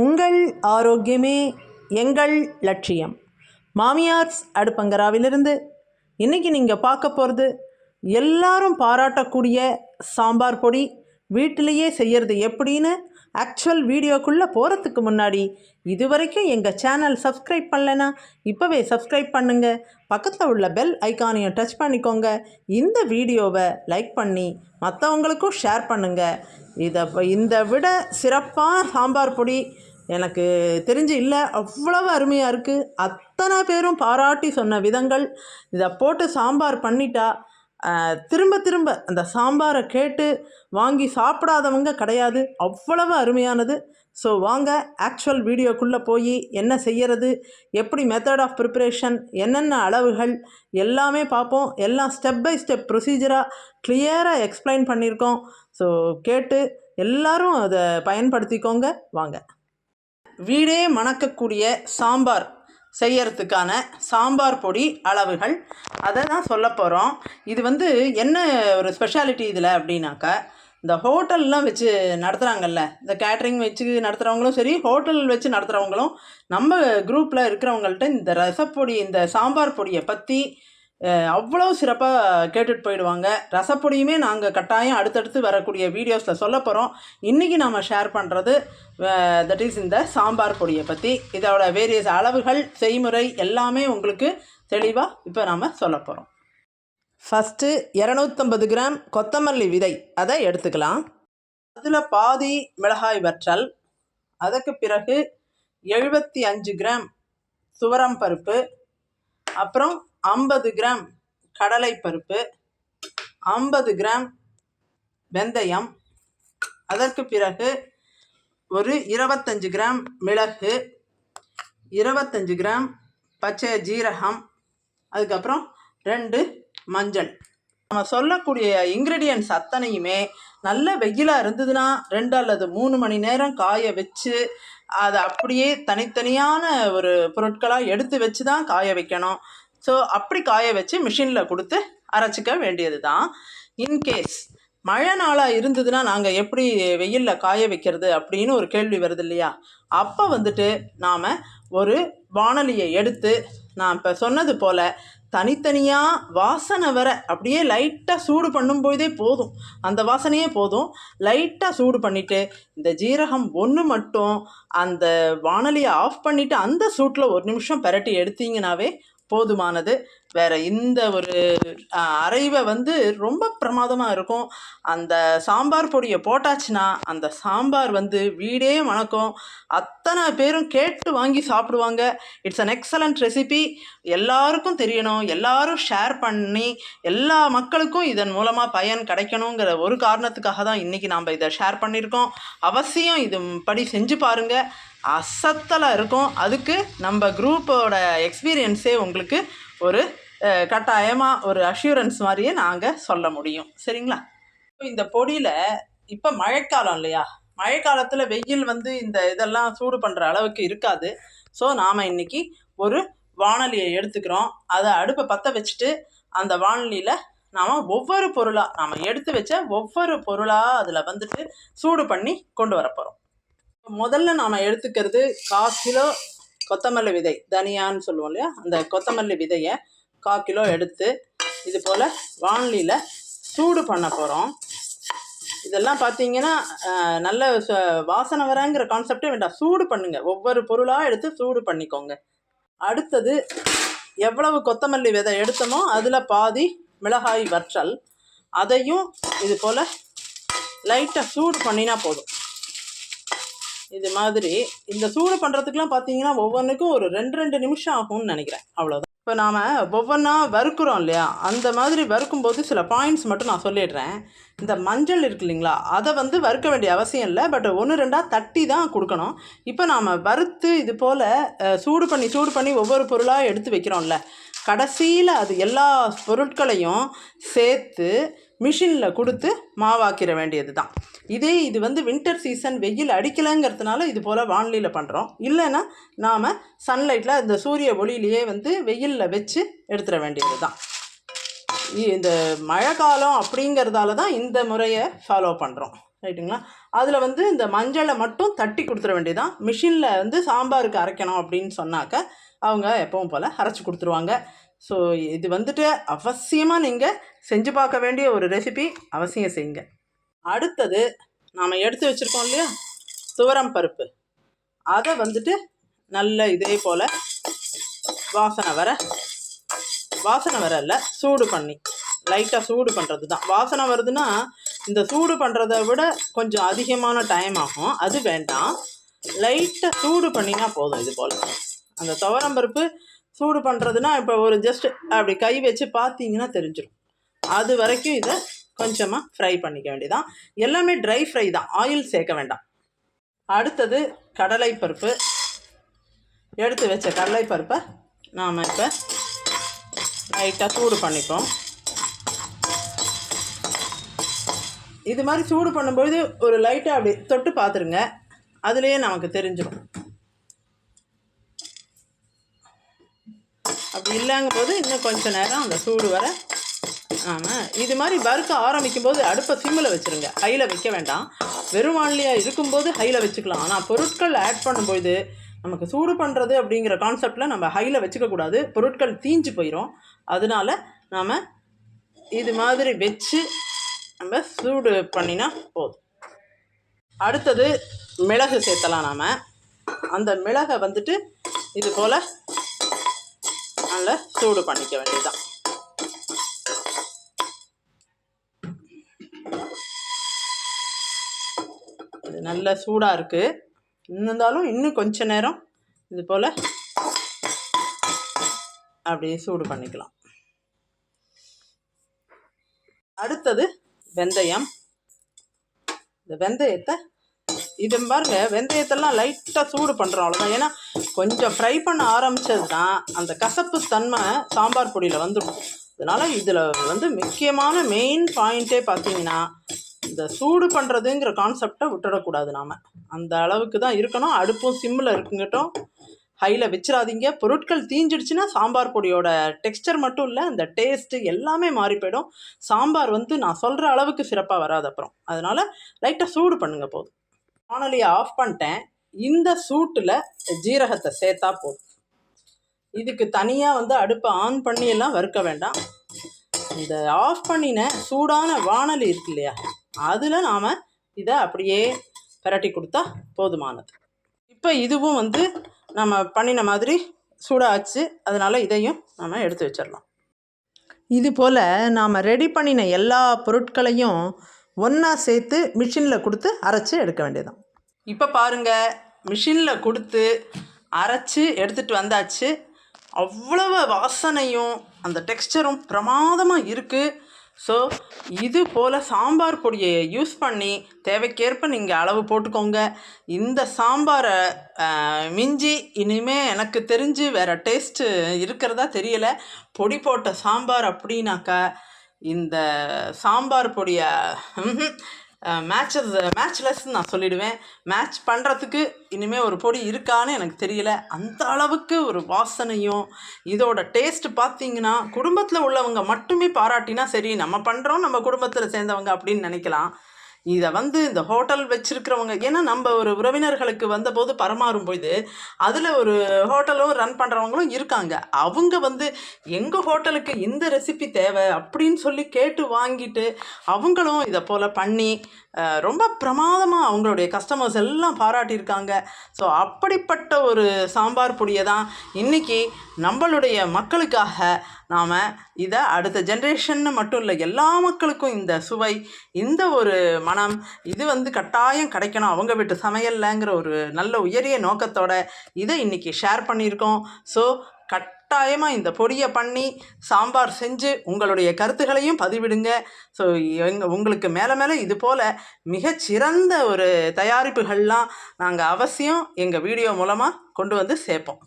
உங்கள் ஆரோக்கியமே எங்கள் லட்சியம். மாமியார்ஸ் அடுப்பங்கராவிலிருந்து இன்றைக்கி நீங்கள் பார்க்க போகிறது எல்லாரும் பாராட்டக்கூடிய சாம்பார் பொடி வீட்டிலையே செய்கிறது எப்படின்னு ஆக்சுவல் வீடியோக்குள்ளே போகிறதுக்கு முன்னாடி இதுவரைக்கும் எங்கள் சேனல் சப்ஸ்கிரைப் பண்ணலைன்னா இப்போவே சப்ஸ்கிரைப் பண்ணுங்கள். பக்கத்தில் உள்ள பெல் ஐக்கானையும் டச் பண்ணிக்கோங்க. இந்த வீடியோவை லைக் பண்ணி மற்றவங்களுக்கும் ஷேர் பண்ணுங்கள். இந்த விட சிறப்பான சாம்பார் பொடி எனக்கு தெரிஞ்சு இல்லை, அவ்வளவு அருமையாக இருக்குது. அத்தனை பேரும் பாராட்டி சொன்ன விதங்கள். இதை போட்டு சாம்பார் பண்ணிட்டா திரும்ப திரும்ப அந்த சாம்பாரை கேட்டு வாங்கி சாப்பிடாதவங்க கிடையாது. அவ்வளவு அருமையானது. ஸோ வாங்க ஆக்சுவல் வீடியோக்குள்ளே போய் என்ன செய்கிறது, எப்படி மெத்தட் ஆஃப் ப்ரிப்பரேஷன், என்னென்ன அளவுகள் எல்லாமே பார்ப்போம். எல்லாம் ஸ்டெப் பை ஸ்டெப் ப்ரொசீஜராக கிளியராக எக்ஸ்பிளைன் பண்ணியிருக்கோம். ஸோ கேட்டு எல்லோரும் அதை பயன்படுத்திக்கோங்க. வாங்க வீடே மணக்கக்கூடிய சாம்பார் செய்யறதுக்கான சாம்பார் பொடி அளவுகள் அதை தான் சொல்ல போகிறோம். இது என்ன ஒரு ஸ்பெஷாலிட்டி இதில் அப்படின்னாக்கா, இந்த ஹோட்டல்லாம் வச்சு நடத்துகிறாங்கல்ல, இந்த கேட்ரிங் வச்சு நடத்துகிறவங்களும் சரி, ஹோட்டல் வச்சு நடத்துகிறவங்களும் நம்ம குரூப்பில் இருக்கிறவங்கள்ட்ட இந்த ரசப்பொடி, இந்த சாம்பார் பொடியை பற்றி அவ்வளோ சிறப்பாக கேட்டுட்டு போயிடுவாங்க. ரசப்பொடியுமே நாங்கள் கட்டாயம் அடுத்தடுத்து வரக்கூடிய வீடியோஸில் சொல்ல போகிறோம். இன்றைக்கி நாம் ஷேர் பண்ணுறது தட் இஸ் இந்த சாம்பார் பொடியை பற்றி. இதோட வேரியஸ் அளவுகள், செய்முறை எல்லாமே உங்களுக்கு தெளிவாக இப்போ நாம் சொல்ல போகிறோம். ஃபஸ்ட்டு 250 கிராம் கொத்தமல்லி விதை அதை எடுத்துக்கலாம். அதில் பாதி மிளகாய் வற்றல், அதுக்கு பிறகு 75 கிராம் துவரம் பருப்பு, அப்புறம் 50 கிராம் கடலைப்பருப்பு, 50 கிராம் வெந்தயம், அதற்கு பிறகு ஒரு 25 கிராம் மிளகு, 25 கிராம் பச்சை ஜீரகம், அதுக்கப்புறம் 2 மஞ்சள். நம்ம சொல்லக்கூடிய இன்க்ரீடியன்ட்ஸ் அத்தனையுமே நல்ல வெயிலாக இருந்ததுன்னா 2 அல்லது 3 மணி நேரம் காய வச்சு அதை அப்படியே தனித்தனியான ஒரு பொருட்களாக எடுத்து வச்சு தான் காய வைக்கணும். ஸோ அப்படி காய வச்சு மிஷினில் கொடுத்து அரைச்சிக்க வேண்டியது தான். இன்கேஸ் மழை நாளாக இருந்ததுன்னா நாங்கள் எப்படி வெயிலில் காய வைக்கிறது அப்படின்னு ஒரு கேள்வி வருது இல்லையா? அப்போ நாம் ஒரு வாணலியை எடுத்து, நான் இப்போ சொன்னது போல் தனித்தனியாக வாசனை வர அப்படியே லைட்டாக சூடு பண்ணும்போதே போதும், அந்த வாசனையே போதும். லைட்டாக சூடு பண்ணிவிட்டு இந்த ஜீரகம் ஒன்று மட்டும் அந்த வாணலியை ஆஃப் பண்ணிவிட்டு அந்த சூட்டில் 1 நிமிஷம் பெரட்டி எடுத்தீங்கன்னாவே போதுமானது. வேறு இந்த ஒரு அரைவை ரொம்ப பிரமாதமாக இருக்கும். அந்த சாம்பார் பொடியை போட்டாச்சுன்னா அந்த சாம்பார் வீடே மணக்கும். அத்தனை பேரும் கேட்டு வாங்கி சாப்பிடுவாங்க. It's an excellent recipe. எல்லாருக்கும் தெரியணும், எல்லாரும் ஷேர் பண்ணி எல்லா மக்களுக்கும் இதன் மூலமாக பயன் கிடைக்கணுங்கிற ஒரு காரணத்துக்காக தான் இன்றைக்கி நாம் இதை ஷேர் பண்ணியிருக்கோம். அவசியம் இது படி செஞ்சு பாருங்கள், அசத்தலாக இருக்கும். அதுக்கு நம்ம குரூப்போட எக்ஸ்பீரியன்ஸே உங்களுக்கு ஒரு கட்டாயமாக ஒரு அஷ்யூரன்ஸ் மாதிரியே நாங்கள் சொல்ல முடியும். சரிங்களா? இந்த பொடியில் இப்போ மழைக்காலம் இல்லையா? மழைக்காலத்தில் வெயில் இந்த இதெல்லாம் சூடு பண்ணுற அளவுக்கு இருக்காது. ஸோ நாம் இன்றைக்கி ஒரு வாணலியை எடுத்துக்கிறோம். அதை அடுப்பை பற்ற வச்சுட்டு அந்த வாணலியில் நாம் ஒவ்வொரு பொருளாக, நாம் எடுத்து வச்ச ஒவ்வொரு பொருளாக அதில் சூடு பண்ணி கொண்டு வர போகிறோம். முதல்ல நாம் எடுத்துக்கிறது 1/4 கிலோ கொத்தமல்லி விதை, தனியான்னு சொல்லுவோம் இல்லையா, அந்த கொத்தமல்லி விதையை 1/4 கிலோ எடுத்து இது போல் வாணலியில் சூடு பண்ண போகிறோம். இதெல்லாம் பார்த்தீங்கன்னா நல்ல வாசனை வரங்கிற கான்செப்டே வேண்டாம், சூடு பண்ணுங்கள். ஒவ்வொரு பொருளாக எடுத்து சூடு பண்ணிக்கோங்க. அடுத்தது எவ்வளவு கொத்தமல்லி விதை எடுத்தோமோ அதில் பாதி மிளகாய் வற்றல், அதையும் இது போல் லைட்டாக சூடு பண்ணினா போதும். இது மாதிரி இந்த சூடு பண்ணுறதுக்குலாம் பார்த்தீங்கன்னா ஒவ்வொன்றுக்கும் ஒரு 2 நிமிஷம் ஆகும்னு நினைக்கிறேன், அவ்வளோதான். இப்போ நாம் ஒவ்வொன்றா வறுக்கிறோம் இல்லையா, அந்த மாதிரி வறுக்கும்போது சில பாயிண்ட்ஸ் மட்டும் நான் சொல்லிடுறேன். இந்த மஞ்சள் இருக்கு இல்லைங்களா, அதை வறுக்க வேண்டிய அவசியம் இல்லை, பட் 1-2 தட்டி தான் கொடுக்கணும். இப்போ நாம் வறுத்து இது போல் சூடு பண்ணி ஒவ்வொரு பொருளாக எடுத்து வைக்கிறோம்ல, கடைசியில் அது எல்லா பொருட்களையும் சேர்த்து மிஷினில் கொடுத்து மாவாக்கிற வேண்டியது தான். இது வின்டர் சீசன், வெயில் அடிக்கலைங்கிறதுனால இது போல் வாணலியில் பண்ணுறோம். இல்லைன்னா நாம் சன்லைட்டில் இந்த சூரிய ஒளியிலேயே வெயிலில் வச்சு எடுத்துட வேண்டியது தான். இந்த மழை காலம் அப்படிங்கிறதால தான் இந்த முறையை ஃபாலோ பண்ணுறோம். ரைட்டுங்களா? அதில் வந்து இந்த மஞ்சளை மட்டும் தட்டி கொடுத்துட வேண்டியதான். மிஷினில் வந்து சாம்பாருக்கு அரைக்கணும் அப்படின்னு சொன்னாக்க அவங்க எப்பவும் போல் அரைச்சி கொடுத்துருவாங்க. ஸோ இது வந்துட்டு அவசியமாக நீங்கள் செஞ்சு பார்க்க வேண்டிய ஒரு ரெசிபி, அவசியம் செய்யுங்க. அடுத்தது நாம் எடுத்து வச்சுருக்கோம் இல்லையா துவரம் பருப்பு, அதை வந்துட்டு நல்ல இதே போல் வாசனை வர இல்லை, சூடு பண்ணி லைட்டாக சூடு பண்ணுறது தான். வாசனை வருதுன்னா இந்த சூடு பண்ணுறதை விட கொஞ்சம் அதிகமான டைம் ஆகும், அது வேண்டாம். லைட்டாக சூடு பண்ணினா போதும். இது போல் அந்த துவரம்பருப்பு சூடு பண்ணுறதுனா இப்போ ஒரு ஜஸ்ட் அப்படி கை வச்சு பார்த்தீங்கன்னா தெரிஞ்சிடும். அது வரைக்கும் இதை கொஞ்சமாக ஃப்ரை பண்ணிக்க வேண்டியதான். எல்லாமே ட்ரை ஃப்ரை தான், ஆயில் சேர்க்க வேண்டாம். அடுத்தது கடலைப்பருப்பு. எடுத்து வச்ச கடலைப்பருப்பை நாம் இப்போ லைட்டாக சூடு பண்ணிப்போம். இது மாதிரி சூடு பண்ணும்பொழுது ஒரு லைட்டாக அப்படி தொட்டு பார்த்துருங்க, அதுலேயே நமக்கு தெரிஞ்சிடும். அப்படி இல்லைங்கும் போது இன்னும் கொஞ்சம் நேரம் அந்த சூடு வர ஆமாம் இது மாதிரி வறுக்க ஆரம்பிக்கும் போது அடுப்பை சிம்மில் வச்சுருங்க, ஹையில் வைக்க வேண்டாம். வெறும் வானிலையாக இருக்கும்போது ஹையில் வச்சுக்கலாம். ஆனால் பொருட்கள் ஆட் பண்ணும்பொழுது நமக்கு சூடு பண்ணுறது அப்படிங்கிற கான்செப்டில் நம்ம ஹையில் வச்சுக்கக்கூடாது, பொருட்கள் தீஞ்சு போயிடும். அதனால நாம் இது மாதிரி வச்சு நம்ம சூடு பண்ணினா போதும். அடுத்தது மிளகு சேர்த்தலாம். நாம் அந்த மிளகை வந்துட்டு இது போல் நல்லா சூடு பண்ணிக்க வேண்டியதுதான். இது நல்ல சூடாக இருக்குது, இருந்தாலும் இன்னும் கொஞ்ச நேரம் இது போல் அப்படியே சூடு பண்ணிக்கலாம். அடுத்தது வெந்தயம். இந்த வெந்தயத்தை இது பாருங்க, வெந்தயத்தெல்லாம் லைட்டாக சூடு பண்ணுறோம், அவ்வளோதான். ஏன்னா கொஞ்சம் ஃப்ரை பண்ண ஆரம்பித்தது தான் அந்த கசப்பு தன்மை சாம்பார் பொடியில் வந்துடும். அதனால் இதில் வந்து முக்கியமான மெயின் பாயிண்ட்டே பார்த்தீங்கன்னா இந்த சூடு பண்ணுறதுங்கிற கான்செப்டை விட்டுடக்கூடாது. நாம் அந்த அளவுக்கு தான் இருக்கணும். அடுப்பும் சிம்மில் இருக்குங்கட்டும், ஹையில் வச்சிடாதீங்க. பொருட்கள் தீஞ்சிடுச்சுன்னா சாம்பார் பொடியோட டெக்ஸ்டர் மட்டும் இல்லை, அந்த டேஸ்ட்டு எல்லாமே மாறி போயிடும். சாம்பார் வந்து நான் சொல்கிற அளவுக்கு சிறப்பாக வராது அப்புறம். அதனால் லைட்டாக சூடு பண்ணுங்கள் போதும். வானொலியை ஆஃப் பண்ணிட்டேன். இந்த சூட்டில் ஜீரகத்தை சேர்த்தா போதும். இதுக்கு தனியாக வந்து அடுப்பை ஆன் பண்ணி எல்லாம் வறுக்க வேண்டாம். இந்த ஆஃப் பண்ணின சூடான வானொலி இருக்கு இல்லையா, அதில் நாம் இதை அப்படியே பிரட்டி கொடுத்தா போதுமானது. இப்போ இதுவும் வந்து நம்ம பண்ணின மாதிரி சூடாச்சு, அதனால் இதையும் நம்ம எடுத்து வச்சிடலாம். இது போல் நாம் ரெடி பண்ணின எல்லா பொருட்களையும் ஒன்றா சேர்த்து மிஷினில் கொடுத்து அரைச்சி எடுக்க வேண்டியதான். இப்போ பாருங்கள், மிஷினில் கொடுத்து அரைச்சி எடுத்துகிட்டு வந்தாச்சு. அவ்வளவு வாசனையும் அந்த டெக்ஸ்டரும் பிரமாதமாக இருக்குது. ஸோ இது போல் சாம்பார் பொடியை யூஸ் பண்ணி தேவைக்கேற்ப நீங்கள் அளவு போட்டுக்கோங்க. இந்த சாம்பாரை மிஞ்சி இனிமேல் எனக்கு தெரிஞ்சு வேறு டேஸ்ட்டு இருக்கிறதா தெரியலை. பொடி போட்ட சாம்பார் அப்படின்னாக்கா இந்த சாம்பார் பொடியை மேட்ச்லெஸ்ன்னு நான் சொல்லிடுவேன். மேட்ச் பண்ணுறதுக்கு இனிமேல் ஒரு பொடி இருக்கான்னு எனக்கு தெரியல. அந்த அளவுக்கு ஒரு வாசனையும் இதோட டேஸ்ட்டு பார்த்திங்கன்னா குடும்பத்தில் உள்ளவங்க மட்டுமே பாராட்டினா சரி, நம்ம பண்ணுறோம், நம்ம குடும்பத்தில் சேர்ந்தவங்க அப்படின்னு நினைக்கலாம். இதை வந்து இந்த ஹோட்டல் வச்சுருக்கிறவங்க, ஏன்னா நம்ம ஒரு உறவினர்களுக்கு வந்தபோது பரமாறும்பொழுது அதில் ஒரு ஹோட்டலும் ரன் பண்ணுறவங்களும் இருக்காங்க. அவங்க வந்து எங்கள் ஹோட்டலுக்கு இந்த ரெசிபி தேவை அப்படின்னு சொல்லி கேட்டு வாங்கிட்டு அவங்களும் இதை போல் பண்ணி ரொம்ப பிரமாதமாக அவங்களுடைய கஸ்டமர்ஸ் எல்லாம் பாராட்டியிருக்காங்க. ஸோ அப்படிப்பட்ட ஒரு சாம்பார் பொடியை தான் இன்றைக்கி நம்மளுடைய மக்களுக்காக நாம் இதை அடுத்த ஜென்ரேஷன்னு மட்டும் இல்லை, எல்லா மக்களுக்கும் இந்த சுவை, இந்த ஒரு மனம் இது வந்து கட்டாயம் கிடைக்கணும் அவங்க வீட்டு சமையல்லைங்கிற ஒரு நல்ல உயரிய நோக்கத்தோட இதை இன்றைக்கி ஷேர் பண்ணியிருக்கோம். ஸோ கட்டாயமாக இந்த பொடியை பண்ணி சாம்பார் செஞ்சு உங்களுடைய கருத்துக்களையும் பதிவிடுங்க. ஸோ உங்களுக்கு மேலே மேலே இது போல் மிகச்சிறந்த ஒரு தயாரிப்புகள்லாம் நாங்கள் அவசியம் எங்கள் வீடியோ மூலமாக கொண்டு வந்து சேர்ப்போம்.